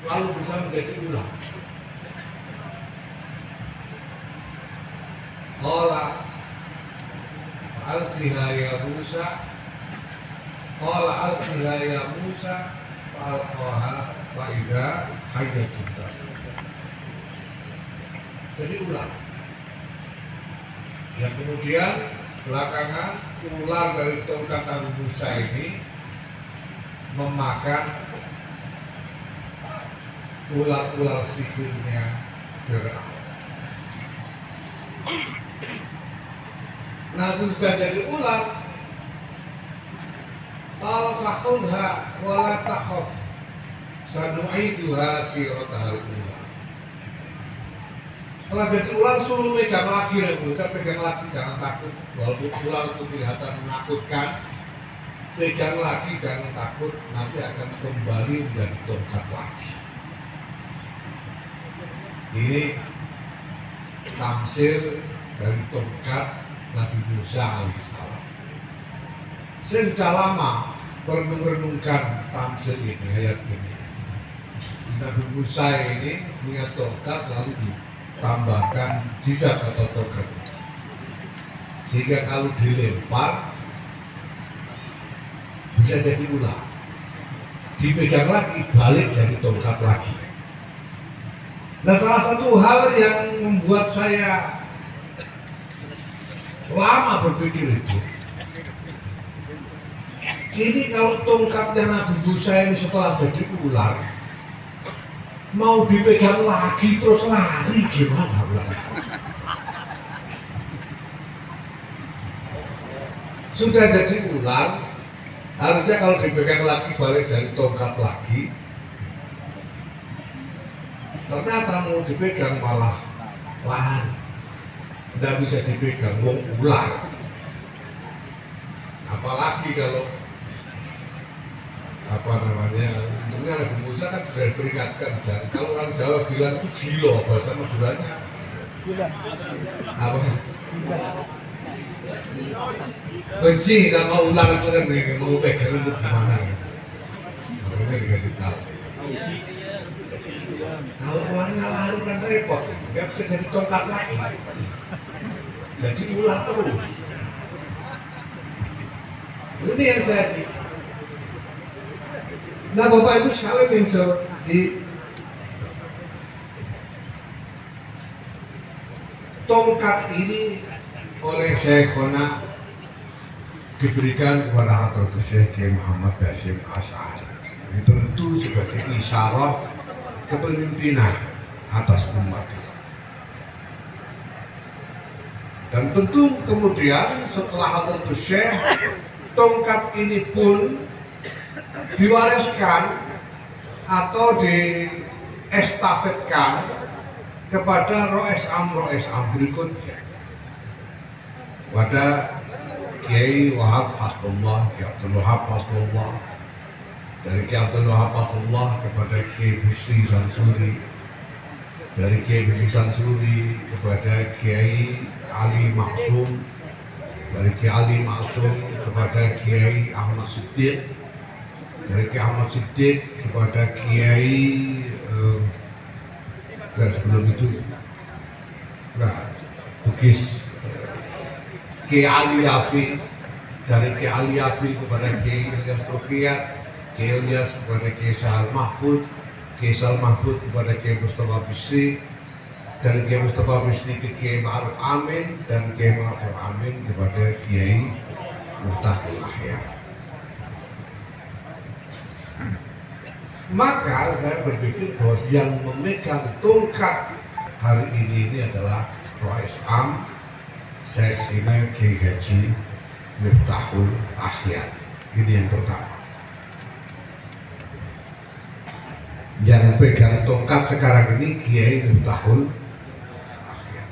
lalu bisa menjadi ular. Qala alqiha ya Musa, qala alqiha ya Musa, fa'alqaha fa'idha hayyatun tas'ah. Jadi ular. Yang kemudian belakangan ular dari tongkat Nabi Musa ini memakan ular-ular sihirnya Fir'aun. Nah, sudah jadi ular, al-fakhudha wa la takhaf sanu'iduha siratahal ular. Setelah jadi ular suruh pegang lagi, pegang lagi, jangan takut. Walaupun ular itu kelihatan menakutkan, pegang lagi, jangan takut, nanti akan kembali menjadi tongkat lagi. Ini tamsil dari tongkat Nabi Musa alaihissalam. Saya sudah lama merenung-renungkan tamsil ini, ayat ini. Nabi Musa ini punya tongkat lalu ditambahkan jejak atas tongkat itu, sehingga kalau dilempar bisa jadi ular, dipegang lagi balik jadi tongkat lagi. Nah, salah satu hal yang membuat saya lama berpikir itu, ini kalau tongkatnya Nabi Musa ini setelah jadi ular mau dipegang lagi terus lari gimana? Sudah jadi ular, harusnya kalau dipegang lagi balik jadi tongkat lagi. Ternyata mau dipegang malah lari, tidak bisa dipegang, wong ular. Apalagi kalau untungnya Nabi Musa kan sudah diperingatkan, kalau orang Jawa bilang itu gila, bahasa Maduranya apa? Benci sama ular itu kan mau pegang itu gimana? Makanya dikasih tahu. Kalau ularnya lari kan repot, nggak bisa jadi tongkat lagi, jadi ular terus. Ini yang saya pikir. Nah, Bapak Ibu sekalian yang di tongkat ini oleh Syekhona diberikan kepada Hadratus Syekh Kiai Muhammad Hasyim Asy'ari. Itu tentu sebagai isyarat kepemimpinan atas umat. Dan tentu kemudian setelah Hadratus Syekh, tongkat ini pun diwariskan atau diestafetkan kepada roes am berikutnya, pada Kiai Wahab Hasbullah, Kiai Abdul Wahab Hasbullah, dari Kiai Abdul Wahab Hasbullah kepada Kiai Bisri Sansuri, dari Kiai Bisri Sansuri kepada Kiai Ali Maksum, dari Kiai Ali Maksum kepada Kiai Ahmad Siddiq, dari Kiai Ahmad Siddiq kepada Kiai dan sebelum itu Bugis Kiai Ali Yafi, dari Kiai Ali Yafi kepada Kiai Ilyas Rufiat, Kiai Ilyas kepada Kiai Sahal Mahfud, Kiai Sahal Mahfud kepada Kiai Mustafa Bisri, dari Kiai Mustafa Bisri ke Kiai Ma'ruf Amin, dan Kiai Ma'ruf Amin kepada Kiai Muftahul Ahya. Maka saya berpikir bahwa yang memegang tongkat hari ini adalah Rois Am Syekh Kiai Haji Miftahul Ahya. Ini yang pertama. Yang pegang tongkat sekarang ini Kiai Miftahul Ahya.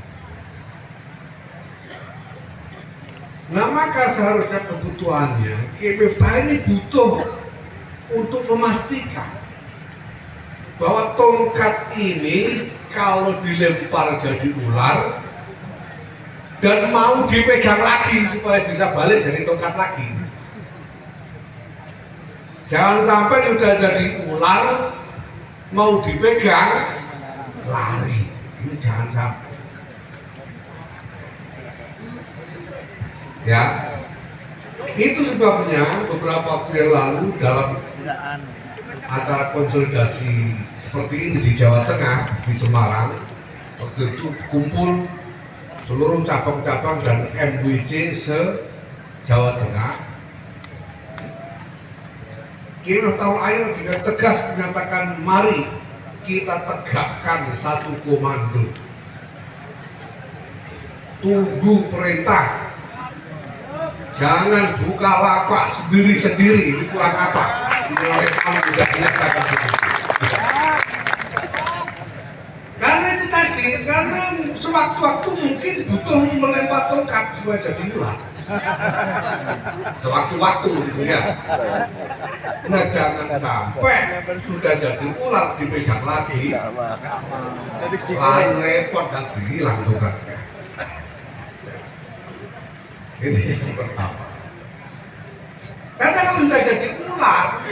Nah, maka seharusnya kebutuhannya Kiai Miftah ini butuh untuk memastikan bahwa tongkat ini kalau dilempar jadi ular dan mau dipegang lagi supaya bisa balik jadi tongkat lagi. Jangan sampai sudah jadi ular mau dipegang lari. Ini jangan sampai. Ya, itu sebabnya beberapa waktu yang lalu dalam acara konsolidasi seperti ini di Jawa Tengah, di Semarang, waktu itu kumpul seluruh cabang-cabang dan MWC se-Jawa Tengah. Kita tahu ayo dengan tegas menyatakan mari kita tegakkan satu komando. Tunggu perintah. Jangan buka lapak sendiri-sendiri, ini kurang apa? Ini oleh Islam tidak menyatakan begitu. Karena itu tadi, karena sewaktu-waktu mungkin butuh melempar tongkat supaya jadi ular. Sewaktu-waktu gitu ya. Nah jangan sampai sudah jadi ular dipegang lagi, lalu repot dan hilang tongkatnya. Ini yang pertama. Karena kalau sudah jadi ular,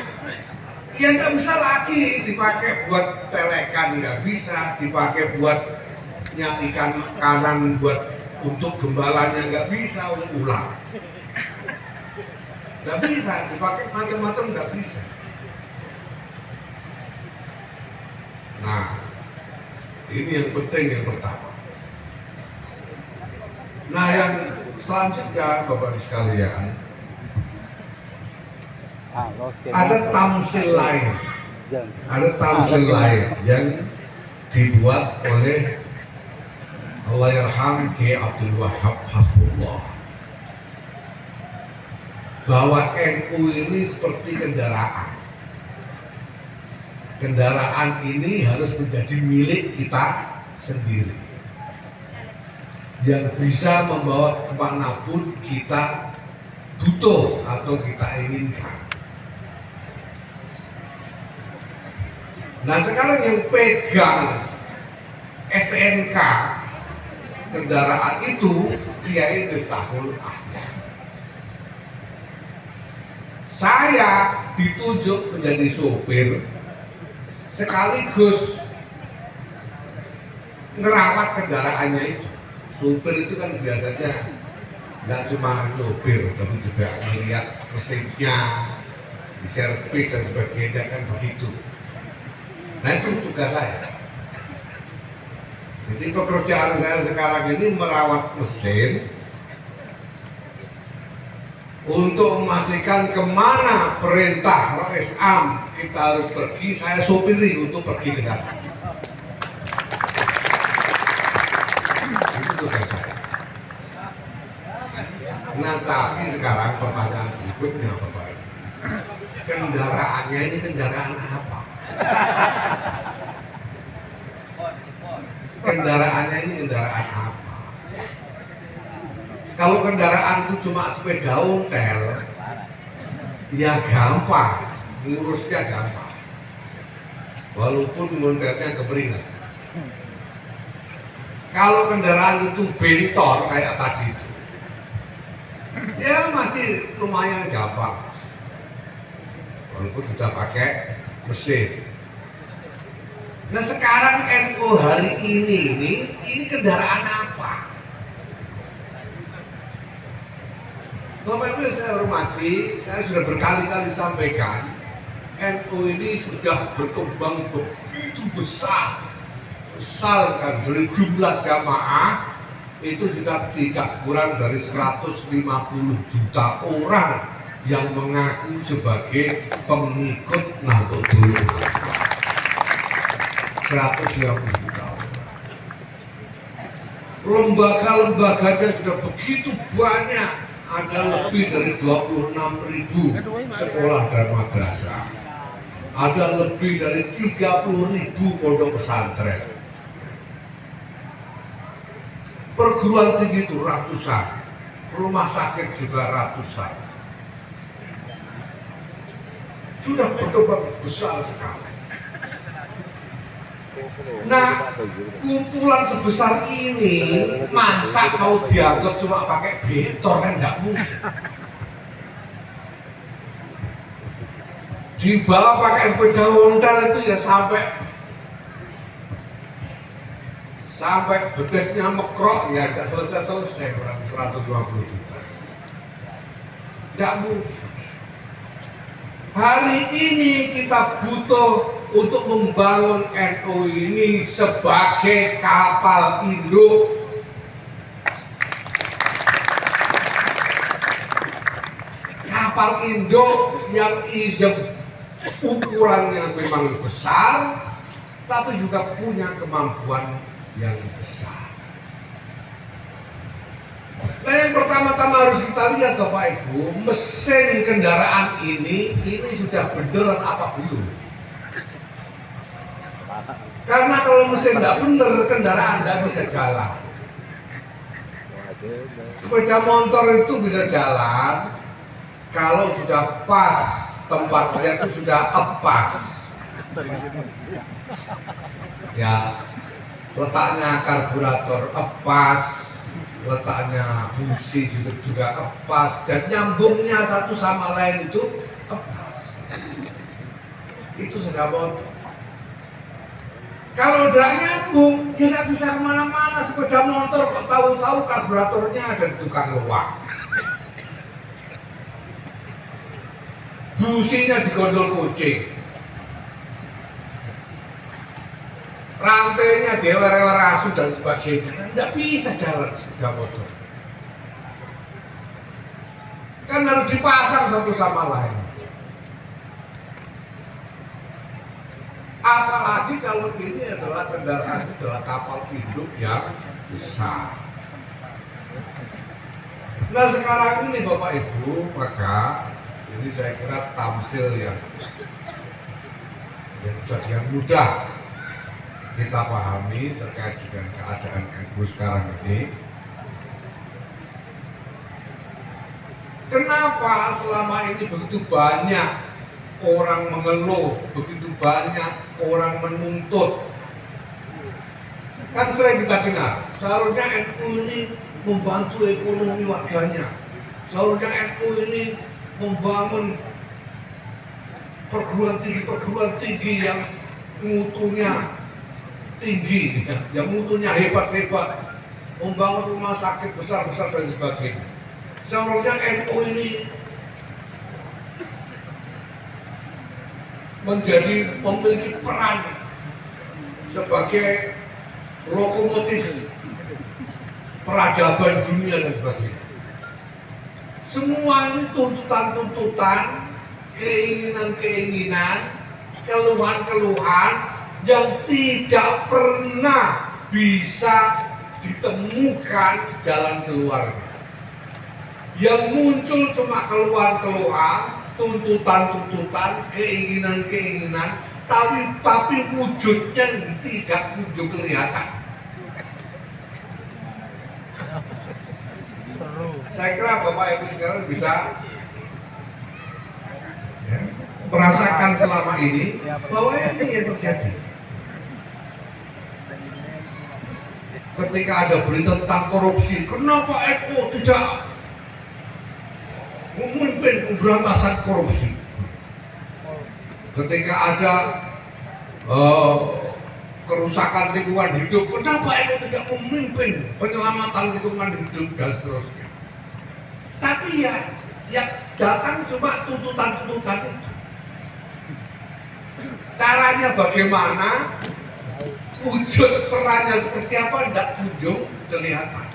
ya nggak bisa lagi dipakai buat telekan, nggak bisa dipakai buat nyatikan kanan buat untuk gembalanya, nggak bisa ular. Nggak bisa dipakai macam-macam, nggak bisa. Nah, ini yang penting yang pertama. Nah, yang selanjutnya Bapak sekalian, ada tamsil lain, yang dibuat oleh Allahyarham Kiai Abdul Wahab Hafizahullah, bahwa NU ini seperti kendaraan. Kendaraan ini harus menjadi milik kita sendiri, yang bisa membawa kemanapun kita butuh atau kita inginkan. Nah sekarang yang pegang STNK kendaraan itu Kiai Miftahul Ahyar. Saya ditunjuk menjadi sopir sekaligus ngerawat kendaraannya itu. Supir itu kan biasanya nggak cuma nyopir, tapi juga melihat mesinnya, diservis dan sebagainya, kan begitu. Nah itu tugas saya. Jadi pekerjaan saya sekarang ini merawat mesin untuk memastikan kemana perintah Rais Am kita harus pergi, saya sopiri untuk pergi ke sana. Itu tugas saya. Nah tapi sekarang pertanyaan berikutnya Bapak Ibu, kendaraannya ini kendaraan apa? Kendaraannya ini kendaraan apa? Kalau kendaraan itu cuma sepeda ontel, ya gampang, ngurusnya gampang, walaupun ontelnya keberingat. Kalau kendaraan itu bentor kayak tadi itu, ya masih lumayan gampang, walaupun sudah pakai mesin. Nah sekarang NU hari ini kendaraan apa? Bapak Ibu yang saya hormati, saya sudah berkali-kali sampaikan, NU ini sudah berkembang begitu besar sekali. Dari jumlah jamaah itu sudah tidak kurang dari 150 juta orang yang mengaku sebagai pengikut Nahdlatul Ulama. 150 juta orang. Lembaga-lembaganya sudah begitu banyak, ada lebih dari 26.000 sekolah dan madrasah, ada lebih dari 30.000 pondok pesantren, perguruan tinggi itu ratusan, rumah sakit juga ratusan, sudah berkembang besar sekali. Nah, kumpulan sebesar ini masa mau dianggap cuma pakai bentor, kan nggak mungkin. Dibawa pakai sepeda ontel itu ya sampai sampai betesnya mekrok ya tidak selesai-selesai orang 150 juta. Tidak mungkin. Hari ini kita butuh untuk membangun NU ini sebagai kapal induk. Kapal induk yang ukurannya memang besar, tapi juga punya kemampuan yang besar. Nah, yang pertama-tama harus kita lihat Bapak Ibu, mesin kendaraan ini sudah bener apa belum? Karena kalau mesin tidak bener, kendaraan tidak bisa jalan. Sepeda motor itu bisa jalan kalau sudah pas, tempatnya itu sudah pas. Ya, letaknya karburator pas, letaknya busi juga pas, dan nyambungnya satu sama lain itu pas. Itu sudah motor. Kalau udah nyambung, dia nggak bisa kemana-mana. Sepeda motor kok tahu-tahu karburatornya ada di tukang loak, businya digondol kucing, rantainya dewer-dewer asu dan sebagainya. Nggak bisa jalan sepeda motor. Kan harus dipasang satu sama lain. Apalagi kalau ini adalah kendaraan, adalah kapal induk yang besar. Nah sekarang ini Bapak Ibu, maka ini saya kira tamsil yang jadi yang mudah kita pahami terkait dengan keadaan NU sekarang ini. Kenapa selama ini begitu banyak orang mengeluh, begitu banyak orang menuntut? Kan sering kita dengar, seharusnya NU ini membantu ekonomi warganya, seharusnya NU ini membangun perguruan tinggi yang mutunya tinggi, yang mutunya hebat-hebat, membangun rumah sakit besar-besar dan sebagainya. Seharusnya NU ini memiliki peran sebagai lokomotif peradaban dunia dan sebagainya. Semua ini tuntutan-tuntutan, keinginan-keinginan, keluhan-keluhan yang tidak pernah bisa ditemukan jalan keluarnya. Yang muncul cuma keluhan-keluhan, tuntutan-tuntutan, keinginan-keinginan, tapi wujudnya tidak kunjung kelihatan. Saya kira Bapak Ibu sekarang bisa merasakan selama ini bahwa ini yang terjadi. Ketika ada berita tentang korupsi, kenapa NU tidak memimpin pemberantasan korupsi? Ketika ada kerusakan lingkungan hidup, kenapa NU tidak memimpin penyelamatan lingkungan hidup dan seterusnya? Tapi yang datang cuma tuntutan-tuntutan itu. Caranya bagaimana, wujud perannya seperti apa, tidak kunjung kelihatan.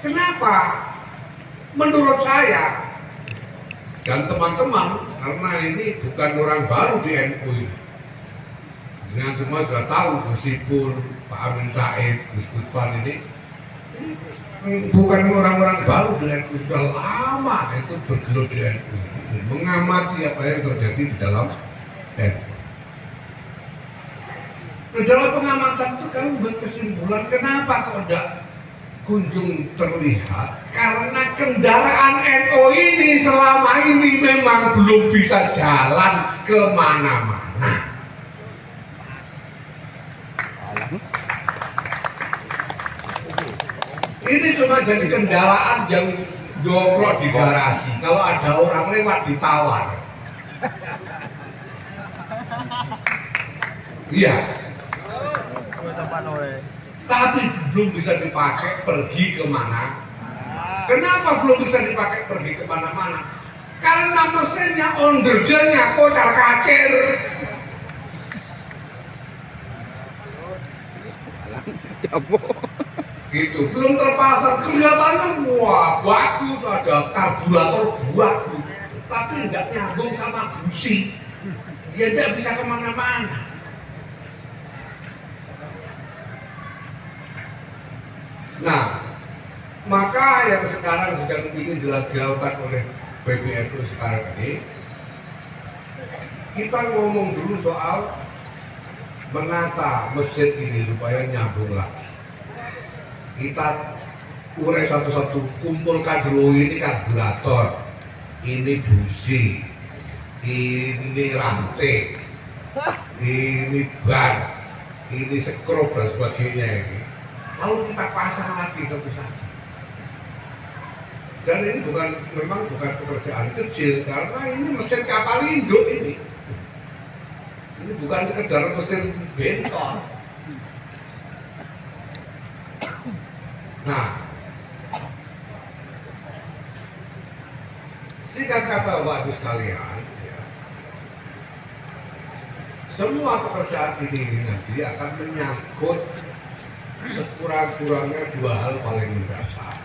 Kenapa? Menurut saya dan teman-teman, karena ini bukan orang baru di NU ini. Dengan semua sudah tahu Gus Ipul, Pak Amin Said, Gus Gutfan ini bukan orang-orang baru di NU, sudah lama itu bergelut di NU, mengamati apa yang terjadi di dalam NU. Nah, dalam pengamatan itu kami berkesimpulan, kenapa kok tidak kunjung terlihat? Karena kendaraan NU ini selama ini memang belum bisa jalan kemana-mana. Ini cuma jadi kendaraan yang dorong di garasi. Kalau ada orang lewat ditawar. Iya. tapi belum bisa dipakai pergi kemana. Kenapa belum bisa dipakai pergi kemana-mana? Karena mesinnya onderdelnya kocar kacir. Gitu, belum terpasang, kelihatannya wah bagus, ada karburator bagus, tapi tidak nyambung sama busi, dia tidak bisa kemana-mana. Nah, maka yang sekarang sedang ingin dilakukan oleh PBNU sekarang ini, kita ngomong dulu soal menata mesin ini supaya nyambung lagi. Kita urai satu-satu, kumpulkan dulu ini karburator, ini busi, ini rantai, ini ban, ini skrup dan sebagainya ini. Lalu kita pasang lagi satu-satu. Dan ini memang bukan pekerjaan kecil, karena ini mesin kapal induk ini. Ini bukan sekedar mesin bentor. Nah, singkat kata Bapak Ibu sekalian, ya, semua pekerjaan ini nanti akan menyangkut sekurang-kurangnya dua hal paling mendasar.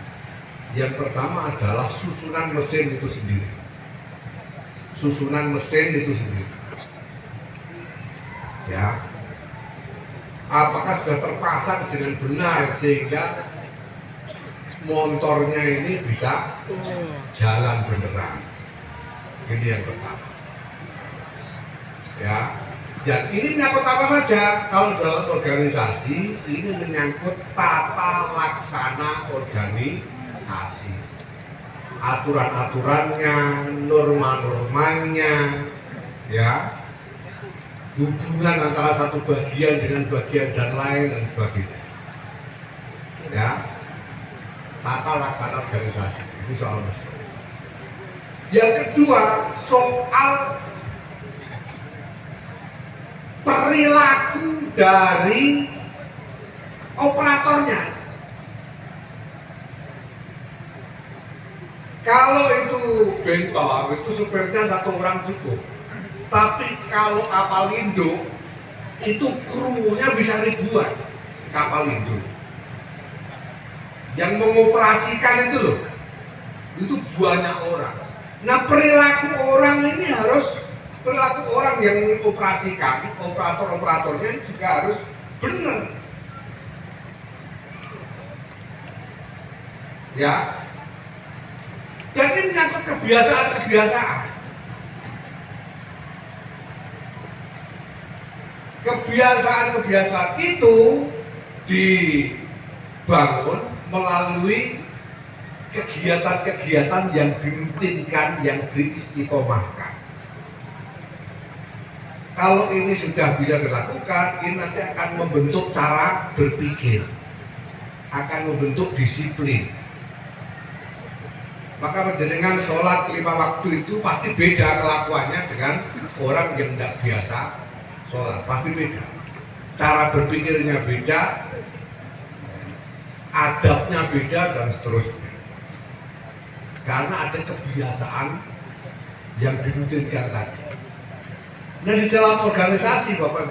Yang pertama adalah susunan mesin itu sendiri. Susunan mesin itu sendiri. Ya, apakah sudah terpasang dengan benar sehingga motornya ini bisa jalan beneran. Ini yang pertama. Ya, dan ini menyangkut apa saja? Kalau dalam organisasi ini menyangkut tata laksana organisasi, aturan-aturannya, norma-normanya, ya, hubungan antara satu bagian dengan bagian dan lain dan sebagainya. Ya, tata laksana organisasi itu soal mesin. Yang kedua soal perilaku dari operatornya. Kalau itu bentor, itu supirnya satu orang cukup. Tapi kalau kapal induk, itu krunya bisa ribuan kapal induk. Yang mengoperasikan itu loh, itu banyak orang. Nah, perilaku orang ini perilaku orang yang mengoperasikan, operator-operatornya juga harus benar. Ya. Dan ini menyangkut kebiasaan-kebiasaan. Kebiasaan-kebiasaan itu dibangun melalui kegiatan-kegiatan yang dirutinkan, yang diistiqomahkan. Kalau ini sudah bisa dilakukan, ini nanti akan membentuk cara berpikir, akan membentuk disiplin. Maka penjenengan sholat 5 waktu itu pasti beda kelakuannya dengan orang yang tidak biasa sholat, pasti beda. Cara berpikirnya beda, adabnya beda, dan seterusnya. Karena ada kebiasaan yang dirutinkan tadi. Nah, di dalam organisasi Bapak Ibu